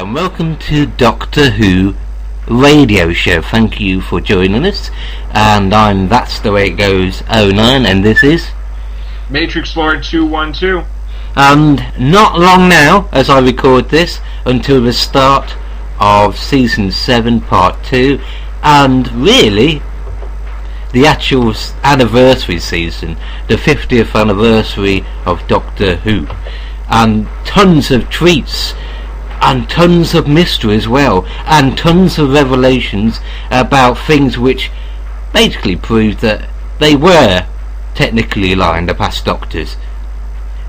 and welcome to Doctor Who Radio Show. Thank you for joining us, and I'm That's The Way It Goes 09, and this is Matrix Lord 212. And not long now, as I record this, until the start of Season 7, Part 2, and really, the actual anniversary season, the 50th anniversary of Doctor Who, and tons of treats, and tons of mystery as well, and tons of revelations about things which basically proved that they were technically aligned, the past Doctors.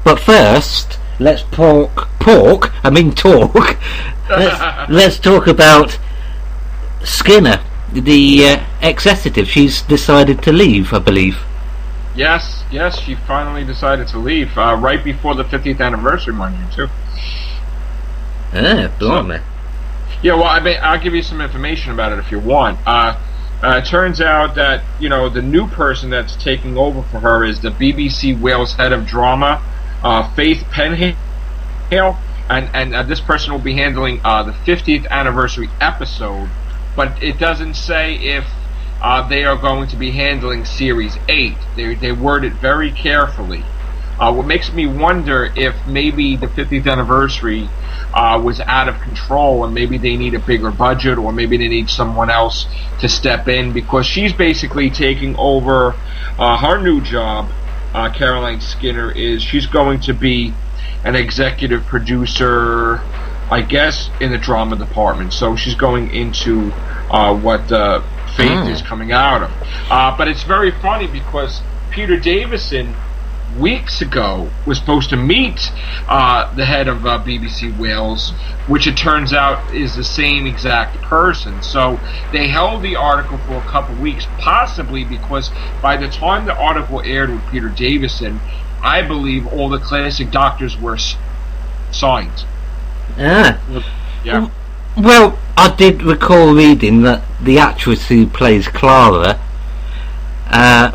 But first, let's talk. Let's talk about Skinner, the executive. She's decided to leave, I believe. Yes, she finally decided to leave, right before the 50th anniversary, mind you, too. Blimey. Yeah, well, I'll give you some information about it if you want. It turns out that, the new person that's taking over for her is the BBC Wales head of drama, Faith Penhale, and this person will be handling the 50th anniversary episode, but it doesn't say if they are going to be handling Series 8. They word it very carefully. What makes me wonder if maybe the 50th anniversary was out of control, and maybe they need a bigger budget, or maybe they need someone else to step in, because she's basically taking over her new job. Caroline Skinner she's going to be an executive producer, I guess, in the drama department. So she's going into what Faith is coming out of. But it's very funny because Peter Davison weeks ago was supposed to meet the head of BBC Wales, which it turns out is the same exact person. So they held the article for a couple of weeks, possibly because by the time the article aired with Peter Davison, I believe all the classic Doctors were signed. Yeah. Well, I did recall reading that the actress who plays Clara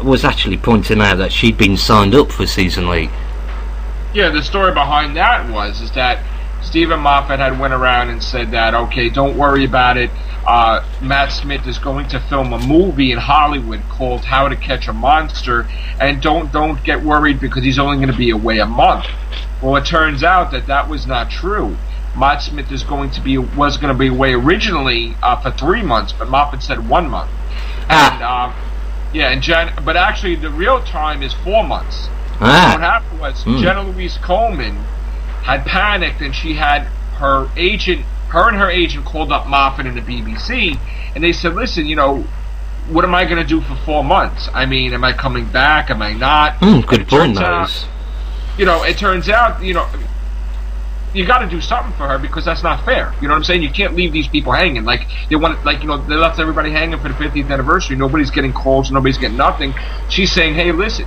was actually pointing out that she'd been signed up for Season 8. Yeah, the story behind that is that Stephen Moffat had went around and said that, okay, don't worry about it. Matt Smith is going to film a movie in Hollywood called How to Catch a Monster, and don't get worried because he's only going to be away a month. Well, it turns out that was not true. Matt Smith was going to be away originally for 3 months, but Moffat said 1 month. And but actually the real time is 4 months. So what happened was Jenna Louise Coleman had panicked, and she had her and her agent called up Moffat and the BBC, and they said, listen, what am I going to do for 4 months? I mean, am I coming back? Am I not? Good point, those. It turns out, you got to do something for her, because that's not fair. You know what I'm saying? You can't leave these people hanging. They left everybody hanging for the 50th anniversary. Nobody's getting calls. Nobody's getting nothing. She's saying, hey, listen,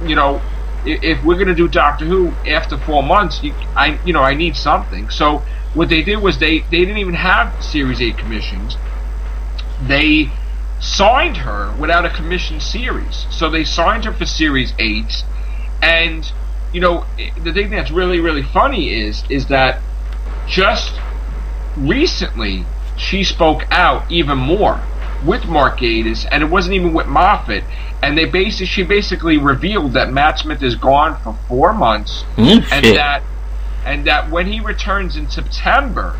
if we're going to do Doctor Who after 4 months, I need something. So what they did was they didn't even have Series 8 commissions. They signed her without a commissioned series. So they signed her for Series 8. And, the thing that's really, really funny is that just recently she spoke out even more with Mark Gatiss, and it wasn't even with Moffat, and she basically revealed that Matt Smith is gone for 4 months, and that when he returns in September,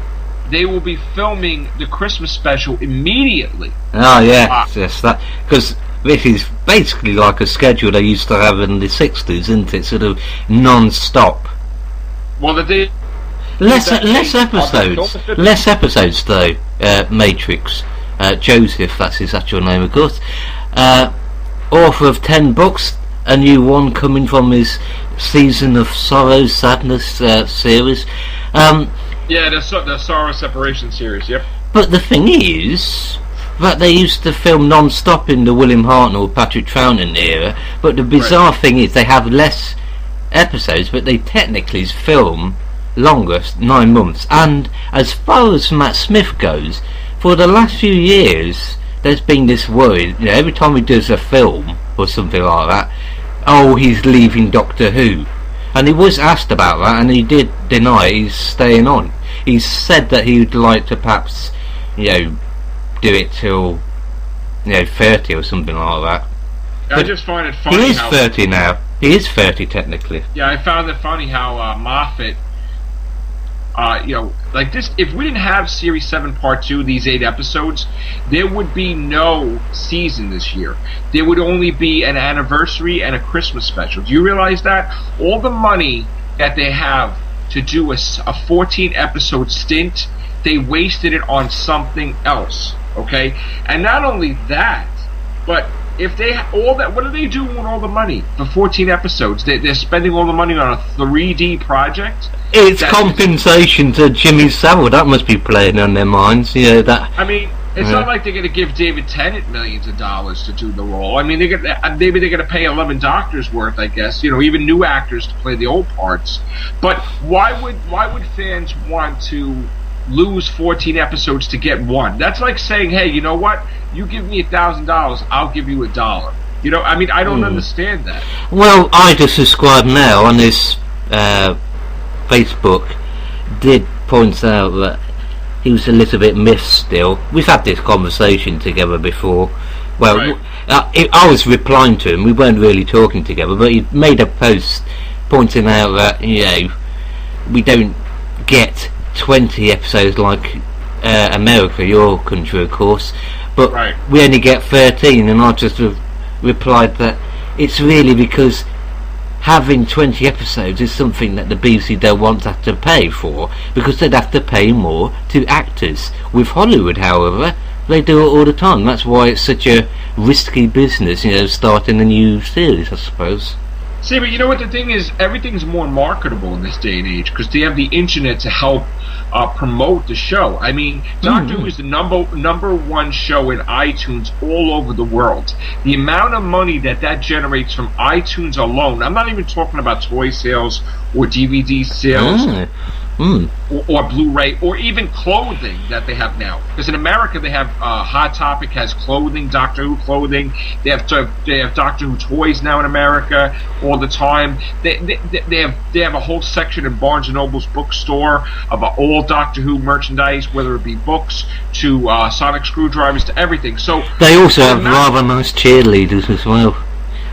they will be filming the Christmas special immediately. Oh yes, that, because this is basically like a schedule they used to have in the 60s, isn't it? Sort of non-stop. Well, less episodes though. Matrix. Joseph, that's his actual name, of course. Author of 10 books, a new one coming from his Season of Sorrow, Sadness series. The Sorrow Separation series. Yep. But the thing is that they used to film non-stop in the William Hartnell, Patrick Troughton era. But the bizarre thing is they have less episodes, but they technically film longer, 9 months. And as far as Matt Smith goes, for the last few years, there's been this worry, every time he does a film or something like that, he's leaving Doctor Who. And he was asked about that, and he did deny he's staying on. He's said that he'd like to perhaps, do it till 30 or something like that. I just find it funny. He is 30 now. He is 30 technically. Yeah, I found it funny how Moffat, like this. If we didn't have Series 7 Part 2, these 8 episodes, there would be no season this year. There would only be an anniversary and a Christmas special. Do you realize that? All the money that they have to do a 14-episode stint, they wasted it on something else. Okay, and not only that, but if they all that, what are they doing with all the money for 14 episodes? They're spending all the money on a 3D project. It's compensation to Jimmy Savile. That must be playing on their minds. That. I mean, it's not like they're going to give David Tennant millions of dollars to do the role. I mean, maybe they're going to pay 11 doctors worth, I guess. Even new actors to play the old parts. But why would fans want to lose 14 episodes to get one? That's like saying, hey, you know what? You give me $1,000, I'll give you $1. I mean, I don't understand that. Well, I just subscribe now on this Facebook. Did point out that he was a little bit miffed still. We've had this conversation together before. Well, right. I was replying to him. We weren't really talking together, but he made a post pointing out that we don't get 20 episodes like America, your country, of course, but right. We only get 13, and I just replied that it's really because having 20 episodes is something that the BBC don't want to have to pay for, because they'd have to pay more to actors. With Hollywood, however, they do it all the time. That's why it's such a risky business, starting a new series, I suppose. See, but you know what the thing is? Everything's more marketable in this day and age because they have the internet to help promote the show. I mean, Doctor Who is the number one show in iTunes all over the world. The amount of money that generates from iTunes alone, I'm not even talking about toy sales or DVD sales. Or Blu-ray, or even clothing that they have now. Because in America, they have Hot Topic has clothing, Doctor Who clothing. They have Doctor Who toys now in America all the time. They have a whole section in Barnes and Noble's bookstore of all Doctor Who merchandise, whether it be books to sonic screwdrivers to everything. So they also have rather nice cheerleaders as well.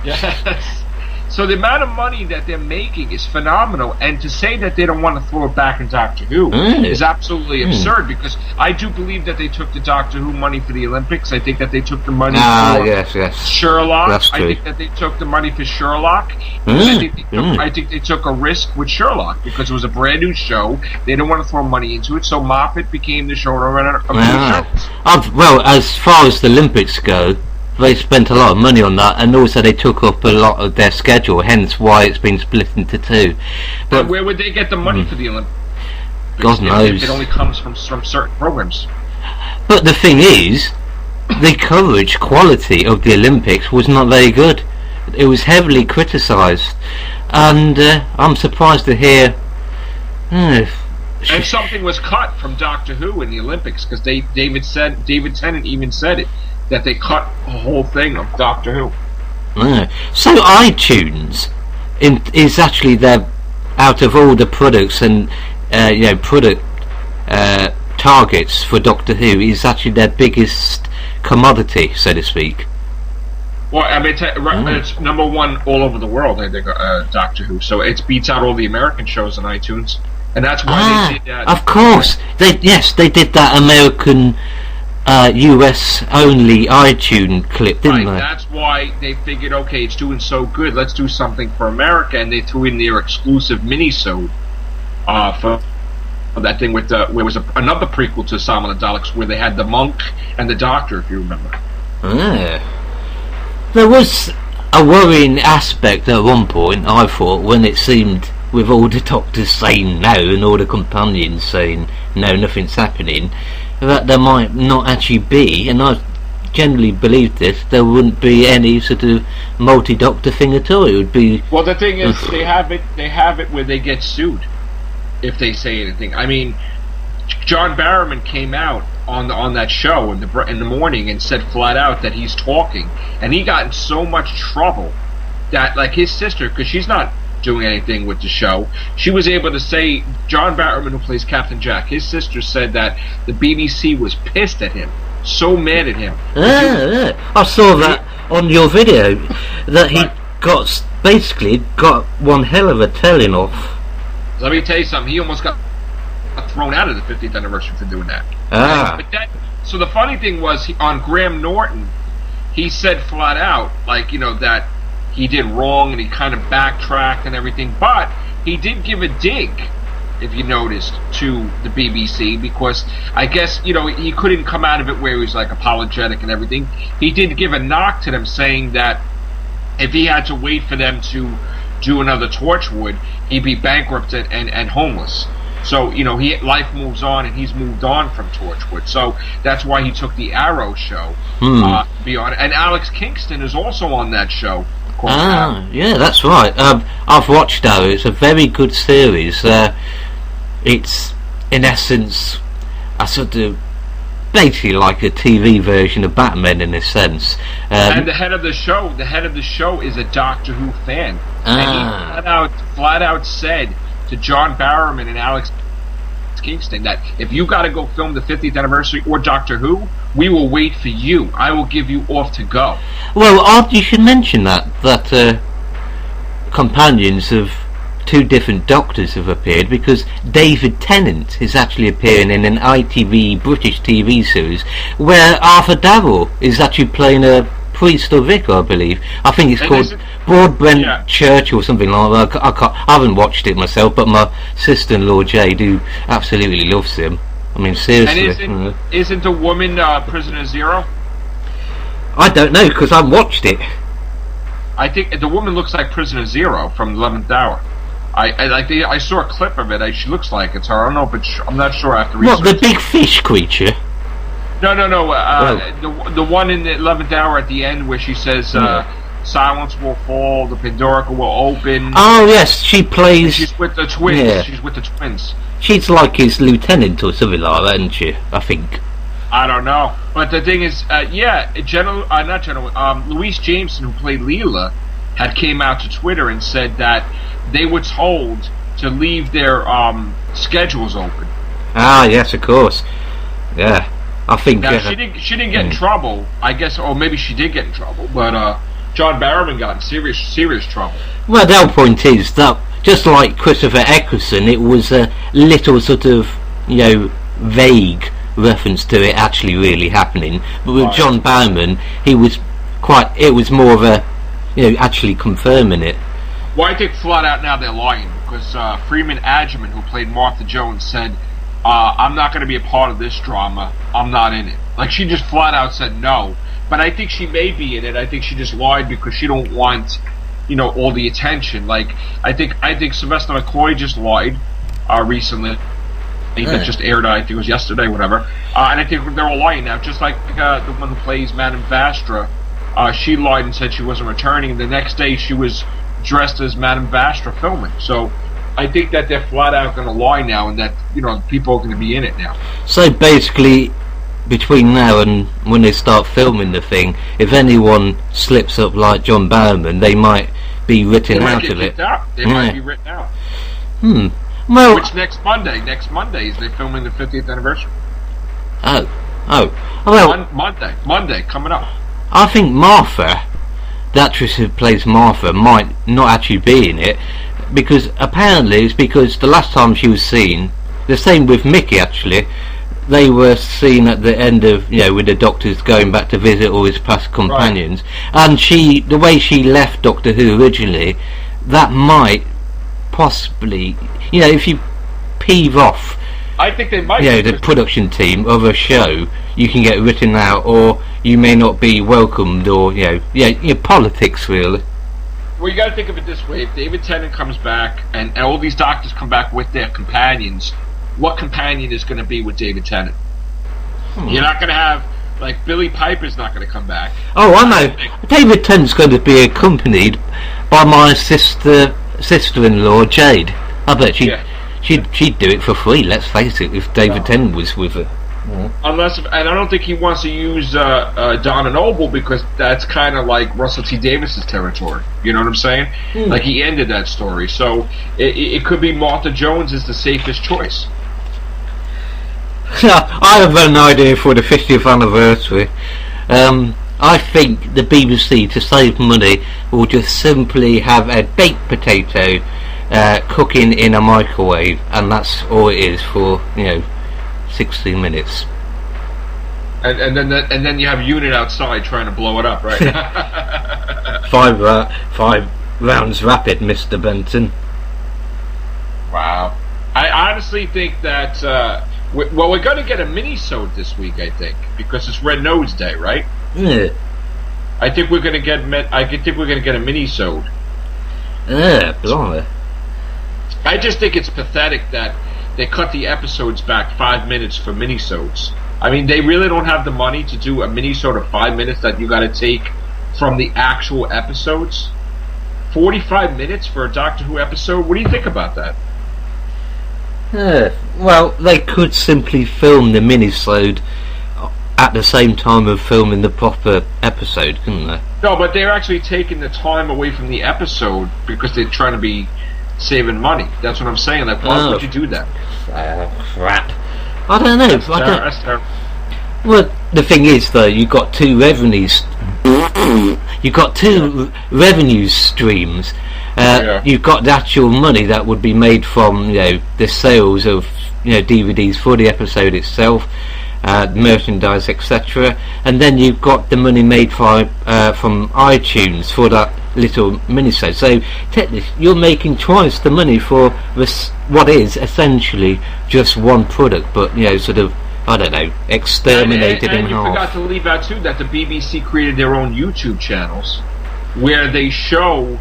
Yes. So the amount of money that they're making is phenomenal, and to say that they don't want to throw it back in Doctor Who is absolutely absurd, because I do believe that they took the Doctor Who money for the Olympics. I think that they took the money for Sherlock. That's true. I think that they took the money for Sherlock. I think they took a risk with Sherlock because it was a brand new show. They didn't want to throw money into it, so Moffat became the showrunner of the show. Well, as far as the Olympics go, they spent a lot of money on that, and also they took up a lot of their schedule, hence why it's been split into 2. But where would they get the money for the Olympics? God knows. It only comes from certain programs. But the thing is, the coverage quality of the Olympics was not very good. It was heavily criticised, and I'm surprised to hear... and something was cut from Doctor Who in the Olympics, because David Tennant even said it, that they cut a whole thing of Doctor Who. So iTunes is actually their, out of all the products and product targets for Doctor Who, is actually their biggest commodity, so to speak. Well, I mean, it's number one all over the world, I think, Doctor Who. So it beats out all the American shows on iTunes, and that's why they did that. Of course, they did that American. US only iTunes clip, didn't they? That's why they figured, okay, it's doing so good, let's do something for America, and they threw in their exclusive mini-sode for that thing with where was another prequel to Simon and Daleks, where they had the monk and the doctor, if you remember. There was a worrying aspect at one point, I thought, when it seemed, with all the doctors saying no and all the companions saying no, nothing's happening, that there might not actually be, and I generally believe this, there wouldn't be any sort of multi-doctor thing at all. It would be... Well, the thing is, they have it where they get sued if they say anything. I mean, John Barrowman came out on that show in the morning and said flat out that he's talking, and he got in so much trouble that, like, his sister, because she's not doing anything with the show. She was able to say, John Barrowman, who plays Captain Jack, his sister said that the BBC was pissed at him, so mad at him. I saw that on your video, that he basically got one hell of a telling off. Let me tell you something, he almost got thrown out of the 50th anniversary for doing that. So the funny thing was, on Graham Norton, he said flat out, like, that he did wrong and he kind of backtracked and everything, but he did give a dig, if you noticed, to the BBC, because I guess, he couldn't come out of it where he was like apologetic and everything. He did give a knock to them, saying that if he had to wait for them to do another Torchwood, he'd be bankrupt and homeless. So, life moves on, and he's moved on from Torchwood. So that's why he took the Arrow show beyond. And Alex Kingston is also on that show. Yeah, that's right. I've watched Arrow. It's a very good series. It's, in essence, a sort of basically like a TV version of Batman in a sense. And the head of the show is a Doctor Who fan. And he flat out said to John Barrowman and Alex Kingston that if you got to go film the 50th anniversary or Doctor Who, we will wait for you. I will give you off to go. Well, you should mention that companions of two different Doctors have appeared, because David Tennant is actually appearing in an ITV British TV series where Arthur Darrow is actually playing a priest or vicar, I believe. I think it's called Broadbent Church or something like that. I haven't watched it myself, but my sister-in-law Jade, who absolutely loves him. I mean, seriously. And isn't the woman Prisoner Zero? I don't know, because I haven't watched it. I think the woman looks like Prisoner Zero from 11th Hour. I saw a clip of it. She looks like it's her. I don't know if it's. I'm not sure after research. What, the big fish creature? No. The one in the 11th Hour at the end where she says, "Silence will fall, the Pandora will open." Oh yes, she plays. She's with the twins. Yeah. She's with the twins. She's like his lieutenant or something like that, isn't she? I think. I don't know, but the thing is, Louise Jameson, who played Leela, had came out to Twitter and said that they were told to leave their schedules open. Ah, yes, of course. Yeah, I think. Now, she didn't get in trouble, I guess, or maybe she did get in trouble, but John Barrowman got in serious trouble. Well, the whole point is that, just like Christopher Eccleston, it was a little sort of, vague reference to it actually really happening. But with John Barrowman, it was more of a, actually confirming it. Well, I think flat out now they're lying, because Freeman Agyeman, who played Martha Jones, said, I'm not going to be a part of this drama. I'm not in it. Like, she just flat out said no. But I think she may be in it. I think she just lied because she don't want, all the attention. Like, I think Sylvester McCoy just lied recently. That just aired, I think it was yesterday, whatever. And I think they're all lying now. Just like the one who plays Madame Vastra, she lied and said she wasn't returning. And the next day she was dressed as Madame Vastra filming. So I think that they're flat out going to lie now, and that people are going to be in it now. So basically, between now and when they start filming the thing, if anyone slips up like John Barrowman, they might be written out of it. They might be written out. Well, which next Monday is they're filming the 50th anniversary. Well, Monday coming up. I think Martha, the actress who plays Martha, might not actually be in it, because apparently it's because the last time she was seen, the same with Mickey actually, they were seen at the end of, with the Doctors going back to visit all his past companions, and the way she left Doctor Who originally, that might possibly, if you peeve off, I think they might. The production team of a show, you can get written out, or you may not be welcomed, or politics really. Well, you got to think of it this way: if David Tennant comes back, and all these Doctors come back with their companions, what companion is going to be with David Tennant? You're not going to have, like, Billy Piper's not going to come back. Oh, I know. David Tennant's going to be accompanied by my sister-in-law Jade. I bet she'd do it for free. Let's face it. If David Tennant was with her. Unless, and I don't think he wants to use Donna Noble because that's kind of like Russell T Davis's territory. You know what I'm saying? Like he ended that story, so it could be Martha Jones is the safest choice. I have an idea for the 50th anniversary. I think the BBC, to save money, will just simply have a baked potato cooking in a microwave, and that's all it is for 60 minutes. And then you have a unit outside trying to blow it up, right? 5 rounds rapid, Mr. Benton. Wow. I honestly think that we're going to get a mini-sode this week, I think, because it's Red Nose Day, right? Yeah. I think we're going to get a mini-sode. Yeah, blimey. I just think it's pathetic that they cut the episodes back 5 minutes for mini-sodes. I mean, they really don't have the money to do a mini-sode of 5 minutes that you got to take from the actual episodes. 45 minutes for a Doctor Who episode? What do you think about that? Well, they could simply film the mini-sode at the same time of filming the proper episode, couldn't they? No, but they're actually taking the time away from the episode because they're trying to be saving money. That's what I'm saying. Like, why would you do that? Crap. I don't know. That's terrible. Well, the thing is, though, you've got two revenues. You've got two revenue streams. You've got the actual money that would be made from the sales of DVDs for the episode itself, merchandise, etc. And then you've got the money made from iTunes for that little minisode. So technically, you're making twice the money for what is essentially just one product, but sort of, I don't know, exterminated in half. And you forgot to leave out too that the BBC created their own YouTube channels where they show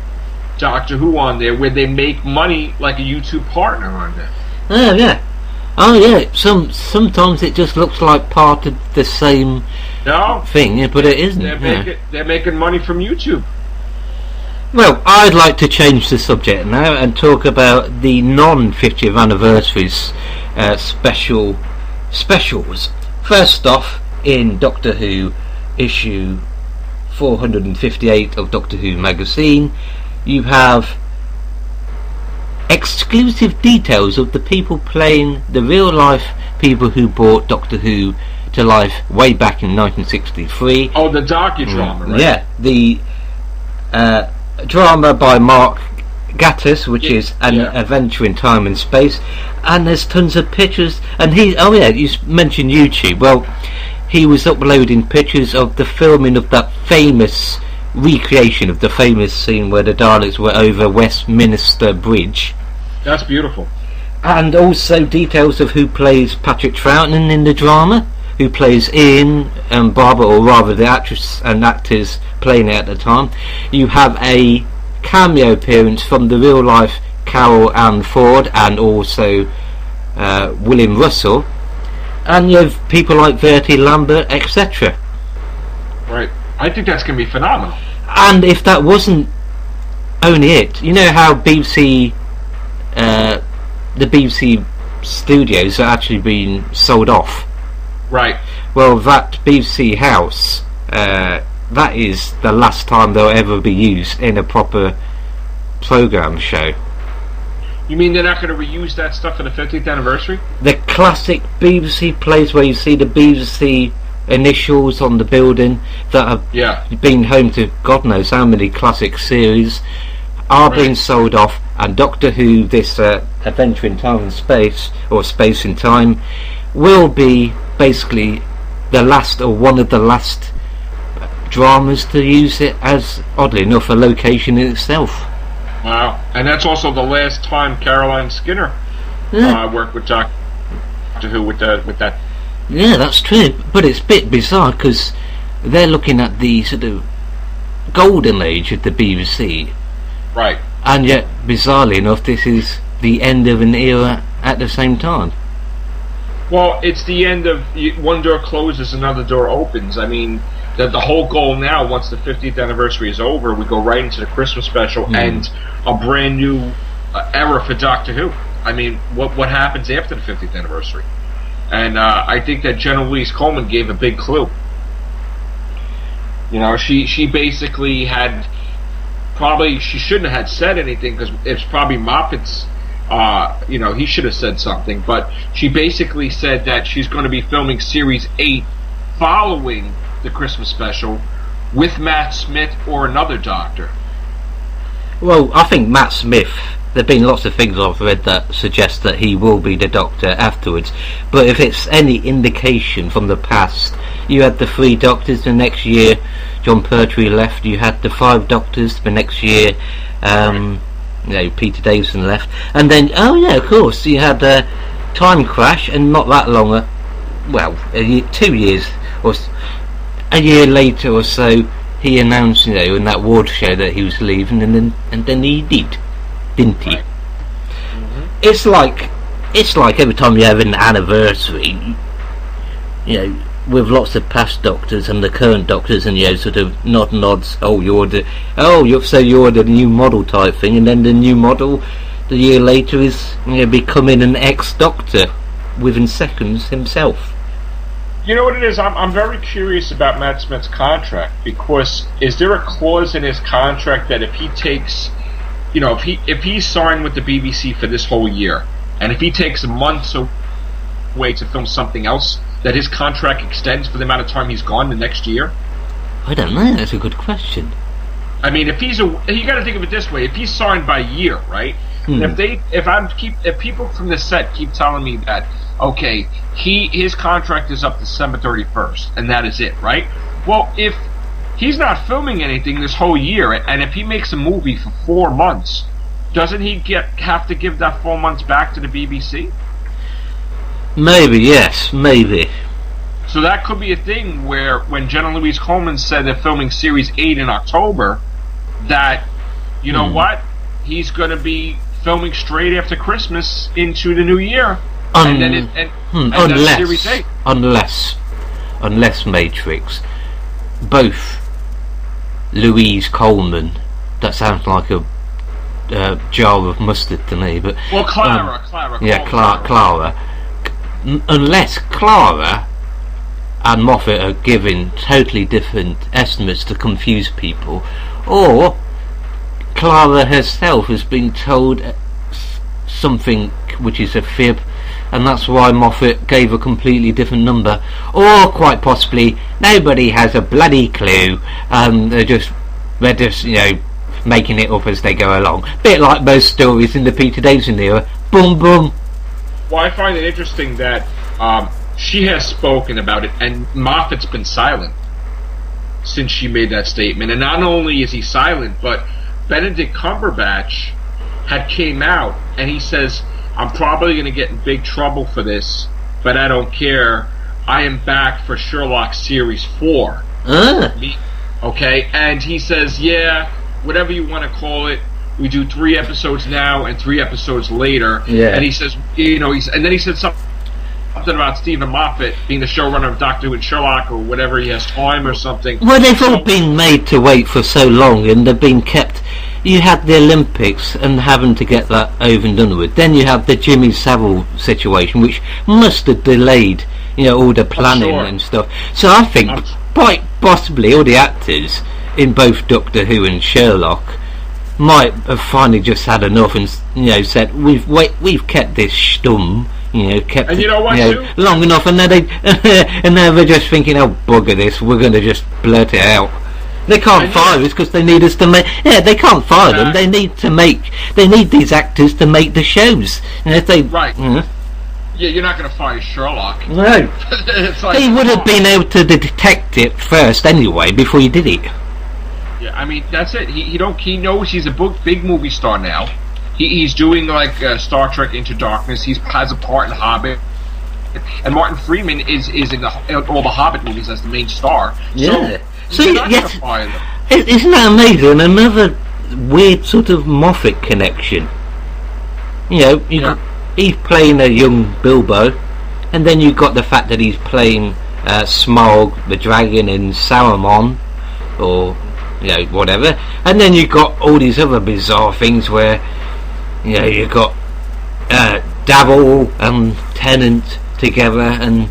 Doctor Who on there, where they make money like a YouTube partner on there. Oh yeah. Sometimes it just looks like part of the same thing, but it isn't. They're making money from YouTube. Well, I'd like to change the subject now and talk about the non-50th anniversaries specials. First off, in Doctor Who issue 458 of Doctor Who magazine, you have exclusive details of the people playing the real life people who brought Doctor Who to life way back in 1963. Oh, the docudrama, right? Yeah, the drama by Mark Gatiss, which is an adventure in time and space, and there's tons of pictures. And you mentioned YouTube. Well, he was uploading pictures of the filming of that famous recreation of the famous scene where the Daleks were over Westminster Bridge. That's beautiful. And also details of who plays Patrick Troughton in the drama, who plays Ian and Barbara, or rather the actress and actors playing it at the time. You have a cameo appearance from the real life Carol Ann Ford and also William Russell, and you have people like Verity Lambert, etc. Right. I think that's going to be phenomenal. And if that wasn't only it, you know how BBC, the BBC studios are actually being sold off. Right. Well, that BBC house, that is the last time they'll ever be used in a proper programme show. You mean they're not going to reuse that stuff for the 50th anniversary? The classic BBC place where you see the BBC initials on the building that have been home to God knows how many classic series are being sold off, and Doctor Who, this adventure in time and space, or space in time, will be basically the last or one of the last dramas to use it as, oddly enough, a location in itself. Wow. And that's also the last time Caroline Skinner worked with Doctor Who with that. Yeah, that's true, but it's a bit bizarre because they're looking at the sort of golden age of the BBC, right? And yet, bizarrely enough, this is the end of an era at the same time. Well, it's the end of one door closes, another door opens. I mean, the whole goal now, once the 50th anniversary is over, we go right into the Christmas special and a brand new era for Doctor Who. I mean, what happens after the 50th anniversary? And I think that Jenna Louise Coleman gave a big clue. You know, she basically had, probably she shouldn't have had said anything, because it's probably Moffat's, you know, he should have said something, but she basically said that she's going to be filming Series 8 following the Christmas special with Matt Smith or another doctor. Well, I think Matt Smith, there have been lots of things I've read that suggest that he will be the Doctor afterwards, but if it's any indication from the past, you had the 3 Doctors the next year, John Pertwee left, you had the 5 Doctors the next year, you know, Peter Davison left, and then, oh yeah, of course, you had a Time Crash, and not that long, well, 2 years, or a year later or so, he announced, you know, in that award show that he was leaving, and then he did, didn't he? Right. Mm-hmm. It's like every time you have an anniversary, you know, with lots of past Doctors and the current Doctors, and you know, sort of nods. You're the new model type thing, and then the new model, the year later, is, you know, becoming an ex-Doctor within seconds himself. You know what it is? I'm very curious about Matt Smith's contract, because is there a clause in his contract that if he takes, you know, if he's signed with the BBC for this whole year, and if he takes months away to film something else, that his contract extends for the amount of time he's gone the next year? I don't know. That's a good question. I mean, if you got to think of it this way: if he's signed by year, right? If people from the set keep telling me that, okay, his contract is up December 31st, and that is it, right? Well, if he's not filming anything this whole year, and if he makes a movie for 4 months, doesn't he have to give that 4 months back to the BBC? Maybe, yes, maybe. So that could be a thing where, when Jenna Louise Coleman said they're filming Series 8 in October, that, you know what, he's going to be filming straight after Christmas into the new year. And then that's Series 8. Unless Matrix, both Louise Coleman, that sounds like a jar of mustard to me, but Clara. Clara. Unless Clara and Moffat are giving totally different estimates to confuse people, or Clara herself has been told something which is a fib, and that's why Moffat gave a completely different number, or quite possibly nobody has a bloody clue, and they're just you know, making it up as they go along, bit like most stories in the Peter Davison era. Boom boom. Well, I find it interesting that she has spoken about it, and Moffat's been silent since she made that statement. And not only is he silent, but Benedict Cumberbatch had came out, and he says, I'm probably going to get in big trouble for this, but I don't care. I am back for Sherlock Series 4. Okay? And he says, yeah, whatever you want to call it, we do 3 episodes now and 3 episodes later. Yeah. And he says, you know, and then he said something about Stephen Moffat being the showrunner of Doctor Who and Sherlock, or whatever, he has time or something. Well, they've all been made to wait for so long, and they've been kept. You had the Olympics and having to get that over and done with. Then you have the Jimmy Savile situation, which must have delayed, you know, all the planning and stuff. So I think quite possibly all the actors in both Doctor Who and Sherlock might have finally just had enough, and, you know, said, we've kept this stum, you know, kept and you know what, it, long enough, and then and now they're just thinking, oh bugger this, we're going to just blurt it out. They can't fire us because they need us to make. Yeah, they can't fire them. They need to make. They need these actors to make the shows. And if they Yeah, you're not going to fire Sherlock. No. It's like, he would have been able to detect it first anyway before he did it. Yeah, I mean, that's it. He knows he's a big movie star now. He's doing like Star Trek Into Darkness. He has a part in Hobbit. And Martin Freeman is in all the Hobbit movies as the main star. Yeah. So yes, isn't that amazing? Another weird sort of Moffat connection. You know, he's playing a young Bilbo, and then you've got the fact that he's playing Smaug the dragon in Saruman, or, you know, whatever. And then you've got all these other bizarre things where, you know, you've got Davil and Tennant together, and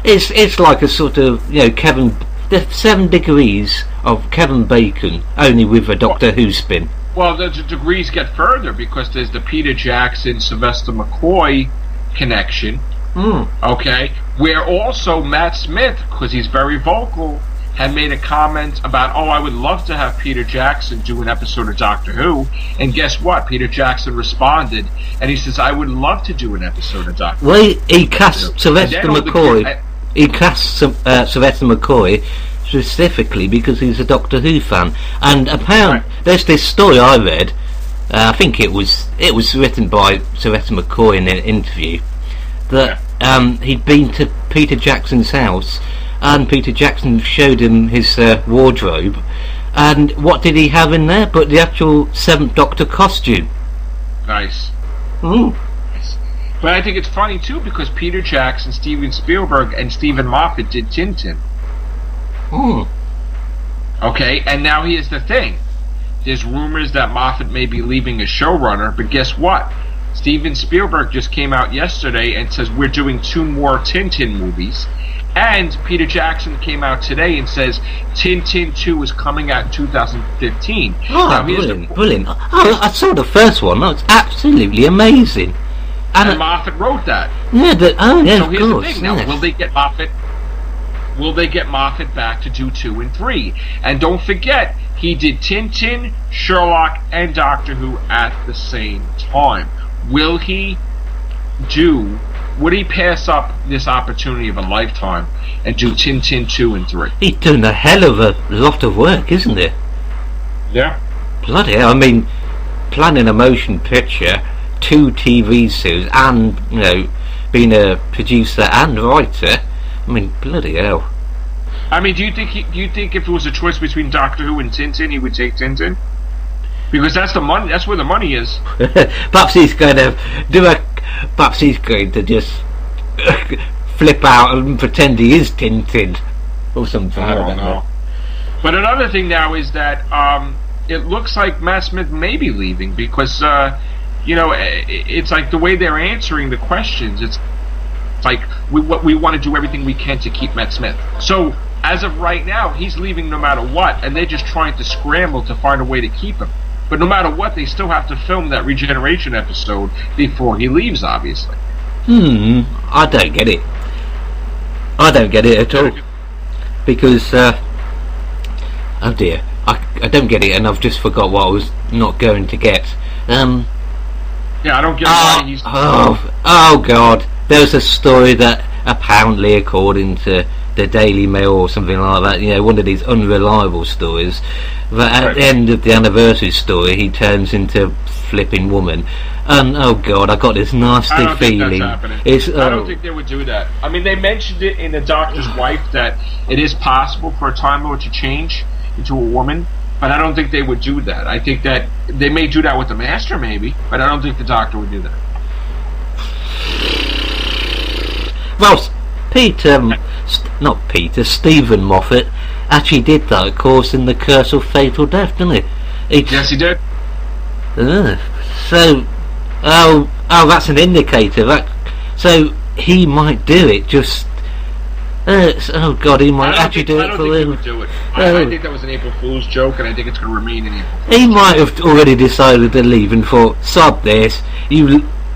it's like a sort of the 7 degrees of Kevin Bacon, only with a Doctor Who spin. Well, the degrees get further because there's the Peter Jackson, Sylvester McCoy connection. Okay, where also Matt Smith, because he's very vocal, had made a comment about, I would love to have Peter Jackson do an episode of Doctor Who, and guess what? Peter Jackson responded, and he says, I would love to do an episode of Doctor Who. Well, he cast Sylvester McCoy. He cast Sylvester McCoy specifically because he's a Doctor Who fan, and apparently there's this story I read. I think it was written by Sylvester McCoy in an interview that he'd been to Peter Jackson's house, and Peter Jackson showed him his wardrobe, and what did he have in there but the actual 7th Doctor costume. Nice. But I think it's funny too because Peter Jackson, Steven Spielberg, and Stephen Moffat did Tintin. Okay, and now here's the thing. There's rumors that Moffat may be leaving as showrunner, but guess what? Steven Spielberg just came out yesterday and says we're doing 2 more Tintin movies. And Peter Jackson came out today and says Tintin 2 is coming out in 2015. Now, brilliant. I saw the first one. That was absolutely amazing. And Moffat wrote that. Yeah, but so here's the thing now. Will they get Moffat? Will they get Moffat back to do 2 and 3? And don't forget, he did Tintin, Sherlock, and Doctor Who at the same time. Would he pass up this opportunity of a lifetime and do Tintin 2 and 3? He's doing a hell of a lot of work, isn't it? Yeah. Bloody hell, I mean, planning a motion picture, 2 TV series, and, being a producer and writer, I mean, bloody hell. I mean, do you think if it was a choice between Doctor Who and Tintin, he would take Tintin? Because that's the money. That's where the money is. Perhaps he's going to Perhaps he's going to just flip out and pretend he is Tintin or something. I don't know. But another thing now is that it looks like Matt Smith may be leaving because it's like the way they're answering the questions. It's like we want to do everything we can to keep Matt Smith. So as of right now, he's leaving no matter what, and they're just trying to scramble to find a way to keep him. But no matter what, they still have to film that regeneration episode before he leaves, obviously. I don't get it. I don't get it at all. Because, oh dear, I don't get it, and I've just forgot what I was not going to get. Yeah, I don't get why he's... Oh God. There was a story that apparently, according to the Daily Mail or something like that, one of these unreliable stories, that at the end of the anniversary story he turns into flipping woman, and oh God, I got this nasty feeling. I don't think they would do that. I mean, they mentioned it in The Doctor's Wife that it is possible for a Time Lord to change into a woman, but I don't think they would do that. I think that they may do that with the Master, maybe, but I don't think the Doctor would do that. Well, Stephen Moffat actually did that, of course, in The Curse of Fatal Death, didn't he? Yes, he did. So, that's an indicator. So he might do it. Just, oh God, he might actually do it for real. I don't think he would do it. I think that was an April Fool's joke, and I think it's going to remain an April Fool's He might have already decided to leave and thought, sod this.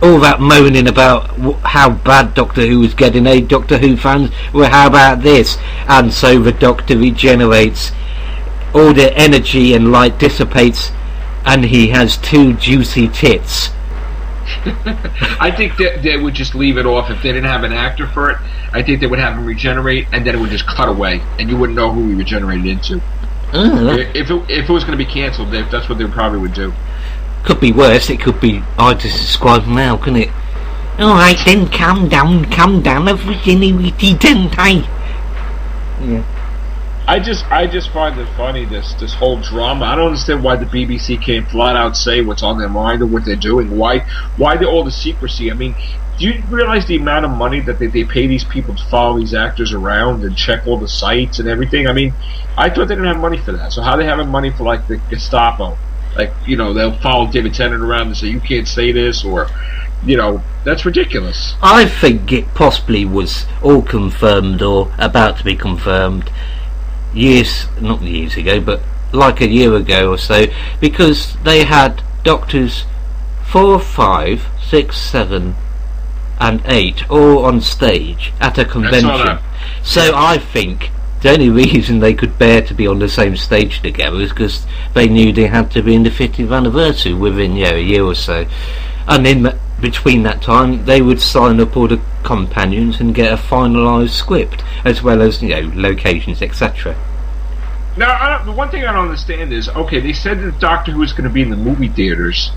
All that moaning about how bad Doctor Who is getting, Doctor Who fans, well, how about this? And so the Doctor regenerates, all the energy and light dissipates, and he has 2 juicy tits. I think that they would just leave it off if they didn't have an actor for it. I think they would have him regenerate, and then it would just cut away, and you wouldn't know who he regenerated into. If it was going to be cancelled, that's what they probably would do. Could be worse. It could be hard to describe now, couldn't it? Alright then, calm down, everything, didn't I? Yeah. I just find it funny, this whole drama. I don't understand why the BBC can't flat out say what's on their mind or what they're doing. Why all the secrecy? I mean, do you realize the amount of money that they pay these people to follow these actors around and check all the sites and everything? I mean, I thought they didn't have money for that. So how they having money for, like, the Gestapo? Like, they'll follow David Tennant around and say, you can't say this, or, that's ridiculous. I think it possibly was all confirmed or about to be confirmed not years ago, but like a year ago or so, because they had Doctors 4, 5, 6, 7 and 8 all on stage at a convention. So I think the only reason they could bear to be on the same stage together is because they knew they had to be in the 50th anniversary within a year or so, and in between that time they would sign up all the companions and get a finalised script as well as locations, etc. Now, the one thing I don't understand is, okay, they said that Doctor Who is going to be in the movie theaters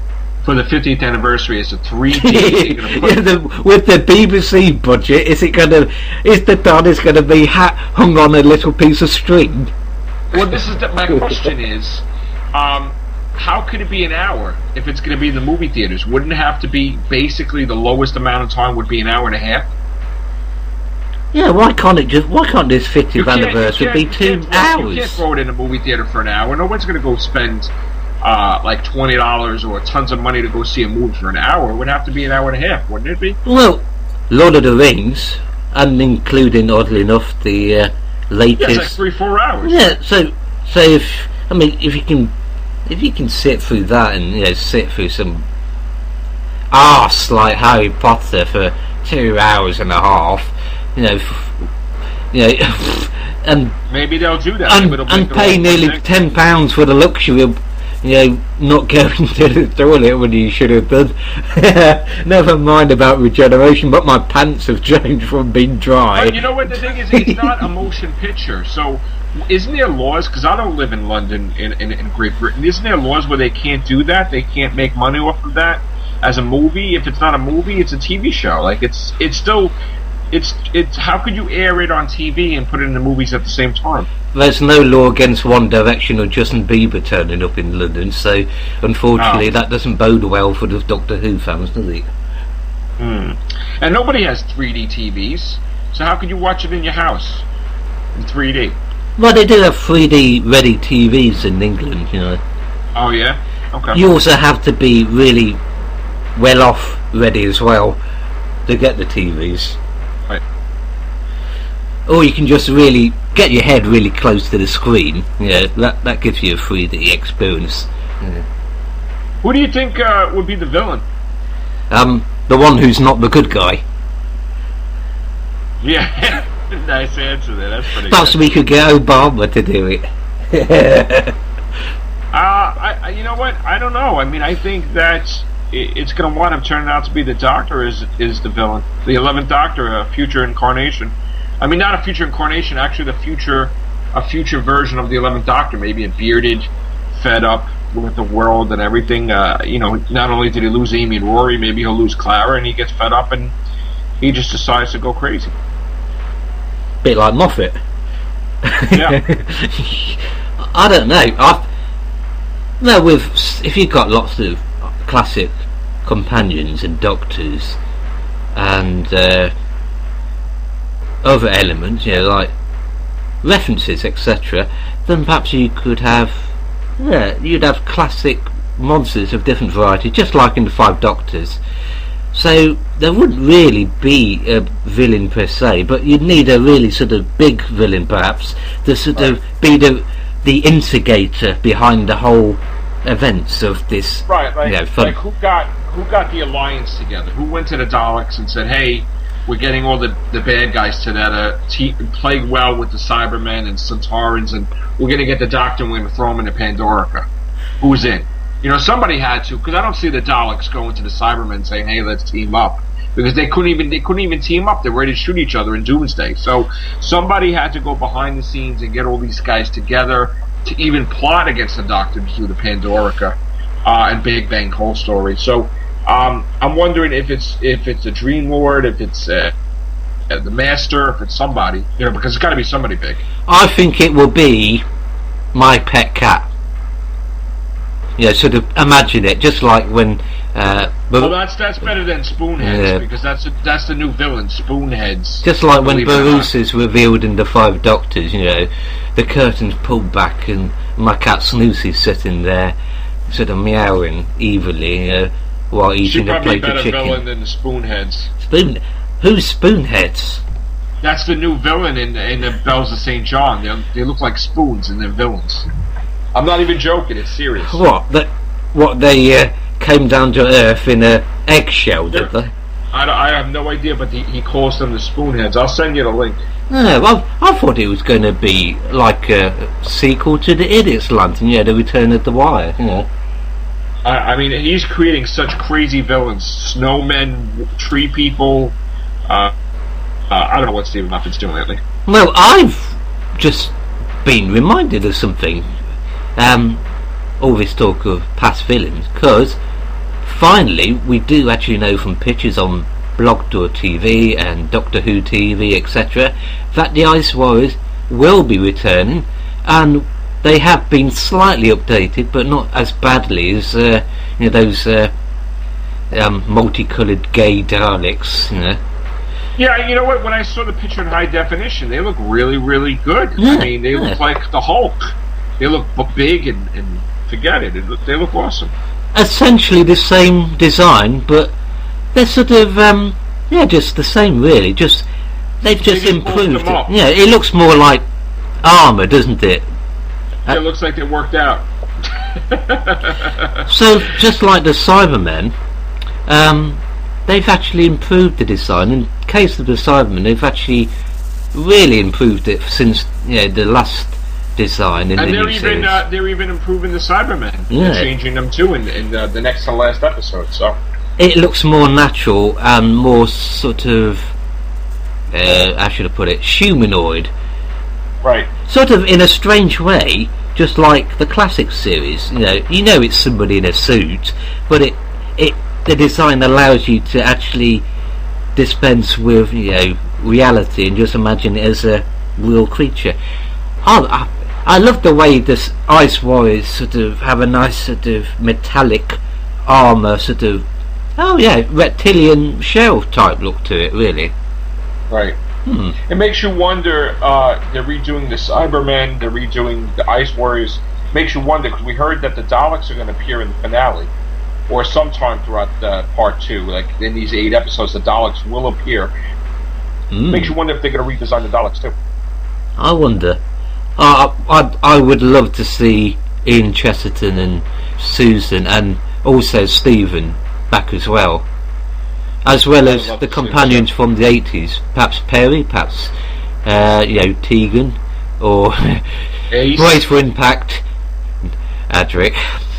for the 50th anniversary as a 3D. With the BBC budget, is the TARDIS going to be hung on a little piece of string? Well, my question is, how could it be an hour if it's going to be in the movie theaters? Wouldn't it have to be basically the lowest amount of time would be an hour and a half? Yeah, why can't this 50th anniversary be 2 hours? You can't throw it in a movie theater for an hour. No one's going to go spend like $20 or tons of money to go see a movie for an hour. It would have to be an hour and a half, wouldn't it be? Well, Lord of the Rings, and including, oddly enough, the latest... Yeah, it's like 3-4 hours. Yeah, so if you can sit through that and sit through some arse like Harry Potter for 2 hours and a half, and maybe they'll do that, and pay nearly £10 for the luxury of not going to the toilet when you should have done. Never mind about regeneration, but my pants have changed from being dry. But you know what the thing is? It's not a motion picture, so isn't there laws? Because I don't live in London, in Great Britain. Isn't there laws where they can't do that? They can't make money off of that as a movie. If it's not a movie, it's a TV show. Like it's still. It's how could you air it on TV and put it in the movies at the same time? There's no law against One Direction or Justin Bieber turning up in London, so unfortunately that doesn't bode well for the Doctor Who fans, does it? And nobody has 3D TVs, so how could you watch it in your house in 3D? Well, they do have 3D ready TVs in England, Oh yeah? Okay. You also have to be really well off ready as well to get the TVs. Right. Or you can just really get your head really close to the screen. That gives you a 3D experience. Who do you think would be the villain? The one who's not the good guy. Yeah, nice answer there. That's pretty Perhaps good. we could get Obama to do it. You know what? I don't know. I mean, I think that it's going to wind up turning out to be the Doctor is the villain. The 11th Doctor, a future incarnation. I mean, not a future incarnation, actually a future version of the 11th Doctor, maybe a bearded, fed up with the world and everything. Not only did he lose Amy and Rory, maybe he'll lose Clara, and he gets fed up and he just decides to go crazy. Bit like Moffat. Yeah. I don't know. If you've got lots of classic companions and doctors and other elements, like references, etc., then perhaps you could have, you'd have classic monsters of different variety, just like in the Five Doctors. So there wouldn't really be a villain per se, but you'd need a really sort of big villain, perhaps, to sort of be the instigator behind the whole events of this. Right, like who got the alliance together? Who went to the Daleks and said, "Hey, we're getting all the bad guys together, play well with the Cybermen and Centaurans, and we're going to get the Doctor and we're going to throw him into Pandorica." Who's in? Somebody had to, because I don't see the Daleks going to the Cybermen saying, "Hey, let's team up," because they couldn't even team up. They're ready to shoot each other in Doomsday. So somebody had to go behind the scenes and get all these guys together to even plot against the Doctor to do the Pandorica and Big Bang whole story. So I'm wondering if it's a Dream Lord, if it's the Master, if it's somebody, because it's got to be somebody big. I think it will be my pet cat. Sort of imagine it, just like when. Well, that's better than Spoonheads, because that's the new villain, Spoonheads. Just like when Barrowman is revealed in the Five Doctors, the curtains pulled back and my cat Snoozy's sitting there, sort of meowing evilly. while She's eating a probably a plate of better chicken. villain than the Spoonheads. Who's Spoonheads? That's the new villain in the Bells of St. John. They look like spoons and they're villains. I'm not even joking. It's serious. What they came down to Earth in a eggshell, did they? I have no idea, but he calls them the Spoonheads. I'll send you the link. No, I thought it was going to be like a sequel to the Idiot's Lantern, the Return of the Wire, I mean, he's creating such crazy villains. Snowmen, tree people. I don't know what Stephen Moffat's doing lately. Well, I've just been reminded of something. All this talk of past villains, because finally we do actually know from pictures on Blog.TV and Doctor Who TV, etc., that the Ice Warriors will be returning, and they have been slightly updated, but not as badly as those multicoloured gay Daleks. Yeah, you know what? When I saw the picture in high definition, they look really, really good. Yeah, I mean, they look like the Hulk. They look big and forget it. They look awesome. Essentially the same design, but they're sort of just the same really. They've just improved it. Yeah, it looks more like armour, doesn't it? It looks like they worked out. So just like the Cybermen, they've actually improved the design. In case of the Cybermen, they've actually really improved it since the last design in the new series. They're even improving the Cybermen. Yeah. They're changing them too in the next to last episode. So it looks more natural and more sort of how should I put it, humanoid. Right. Sort of in a strange way, just like the classic series. It's somebody in a suit, but the design allows you to actually dispense with reality and just imagine it as a real creature. I love the way this Ice Warriors sort of have a nice sort of metallic armour, sort of reptilian shell type look to it, really. Right. It makes you wonder. They're redoing the Cybermen. They're redoing the Ice Warriors. Makes you wonder, because we heard that the Daleks are going to appear in the finale, or sometime throughout part 2. Like in these 8 episodes, the Daleks will appear. Makes you wonder if they're going to redesign the Daleks too. I wonder. I would love to see Ian Chesterton and Susan, and also Stephen back as well as the companions from the 80s. Perhaps Perry, perhaps Tegan, or Brace for Impact, Adric,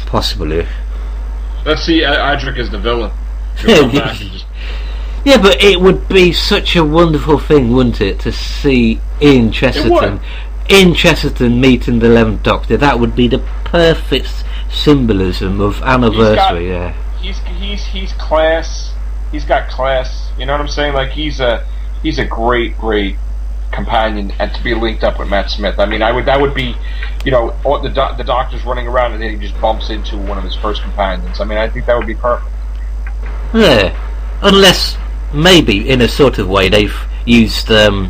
possibly. Let's see Adric as the villain. Yeah, but it would be such a wonderful thing, wouldn't it, to see Ian Chesterton meeting the 11th Doctor. That would be the perfect symbolism of anniversary. He's class. He's got class. You know what I'm saying? Like he's a great companion, and to be linked up with Matt Smith. I mean, that would be, all the Doctor's running around and then he just bumps into one of his first companions. I mean, I think that would be perfect. Yeah, unless maybe in a sort of way they've used the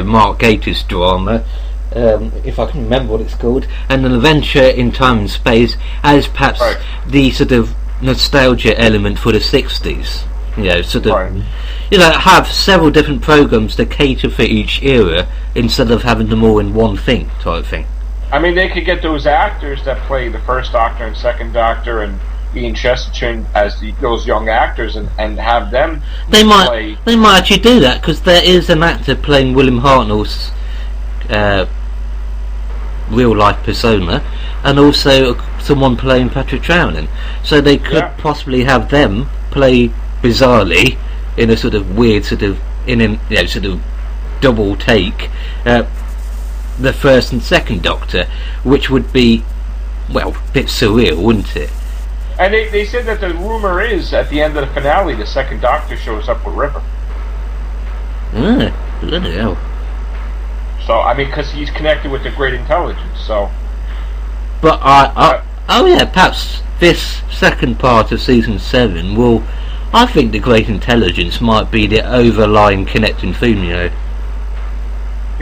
Mark Gatiss drama, if I can remember what it's called, and an adventure in time and space as perhaps the sort of nostalgia element for the 60s. Have several different programs to cater for each era instead of having them all in one thing type thing. I mean, they could get those actors that play the first Doctor and second Doctor and Ian Chesterton as those young actors and have them They might actually do that, because there is an actor playing William Hartnell's real life persona, and also someone playing Patrick Troughton, so they could possibly have them play bizarrely in a sort of weird sort of double take the first and second Doctor, which would be a bit surreal, wouldn't it? And they said that the rumor is at the end of the finale the second Doctor shows up with River. Bloody hell. So, I mean, because he's connected with the Great Intelligence, so... But perhaps this second part of Season 7 will... I think the Great Intelligence might be the overlying connecting theme, Yeah,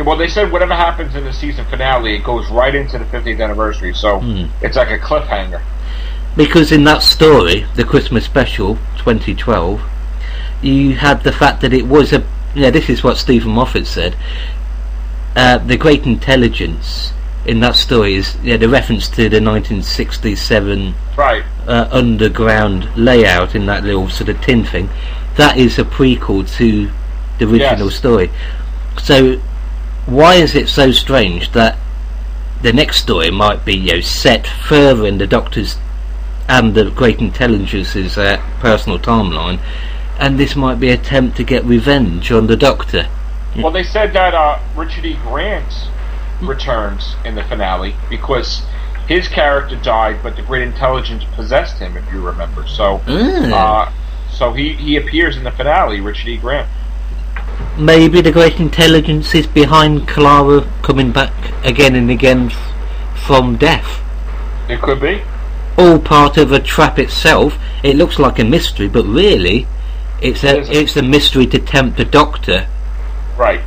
well, they said whatever happens in the season finale, it goes right into the 50th anniversary, so it's like a cliffhanger. Because in that story, the Christmas special 2012, you had the fact that it was a, this is what Stephen Moffat said, the great intelligence in that story is the reference to the 1967 underground layout in that little sort of tin thing. That is a prequel to the original story. So why is it so strange that the next story might be set further in the Doctor's and the great intelligence's personal timeline, and this might be an attempt to get revenge on the Doctor? Well, they said that Richard E. Grant returns in the finale because his character died, but the great intelligence possessed him, if you remember. So, so he appears in the finale, Richard E. Grant. Maybe the great intelligence is behind Clara coming back again and again from death. It could be. All part of a trap itself. It looks like a mystery, but really, it's a mystery to tempt the Doctor. Right.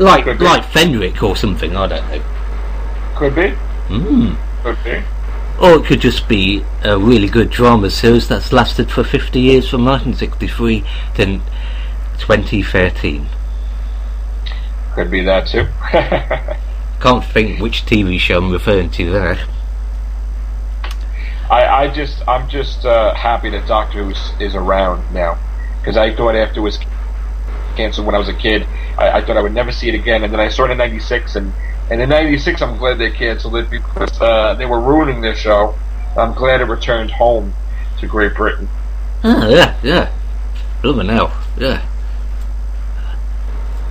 Like Fenric or something, I don't know. Could be. Could be. Or it could just be a really good drama series that's lasted for 50 years from 1963 to 2013. Could be that too. Can't think which TV show I'm referring to there. I'm just happy that Doctor Who is around now, because I thought after it was canceled when I was a kid, I thought I would never see it again, and then I saw it in '96, and in '96 I'm glad they canceled it because they were ruining their show. I'm glad it returned home to Great Britain. Yeah. Blooming hell, yeah.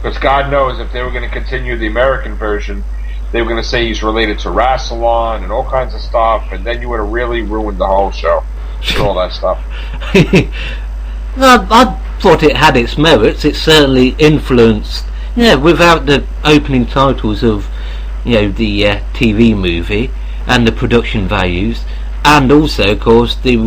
Because God knows if they were going to continue the American version, they were going to say he's related to Rassilon and all kinds of stuff, and then you would have really ruined the whole show with all that stuff. I thought it had its merits. It certainly influenced, without the opening titles of, the TV movie and the production values, and also, of course, the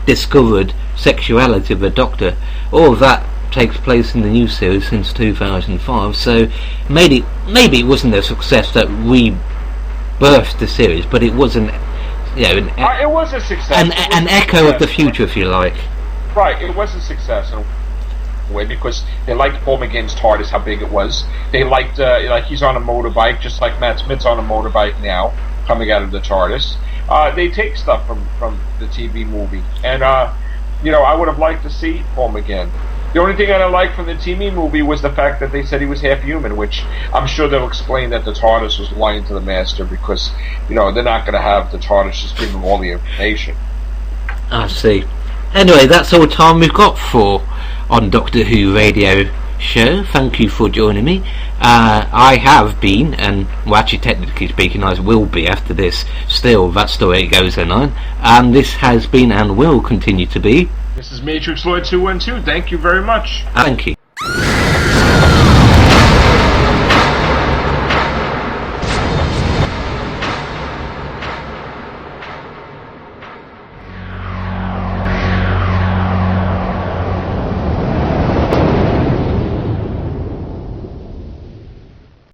discovered sexuality of the Doctor. All of that takes place in the new series since 2005. So maybe it wasn't a success that rebirthed the series, but it was it was a success. An echo of the future, if you like. Right, it was a success in a way because they liked Paul McGann's TARDIS, how big it was. They liked he's on a motorbike, just like Matt Smith's on a motorbike now, coming out of the TARDIS. They take stuff from the TV movie, and I would have liked to see Paul McGann. The only thing I didn't like from the TV movie was the fact that they said he was half human, which I'm sure they'll explain that the TARDIS was lying to the Master because, they're not going to have the TARDIS just give them all the information. I see. Anyway, that's all the time we've got for on Doctor Who Radio Show. Thank you for joining me. I have been, and actually technically speaking I will be after this, still That Story Goes On, and this has been and will continue to be. This is Matrix Lloyd 212. Thank you very much. Thank you.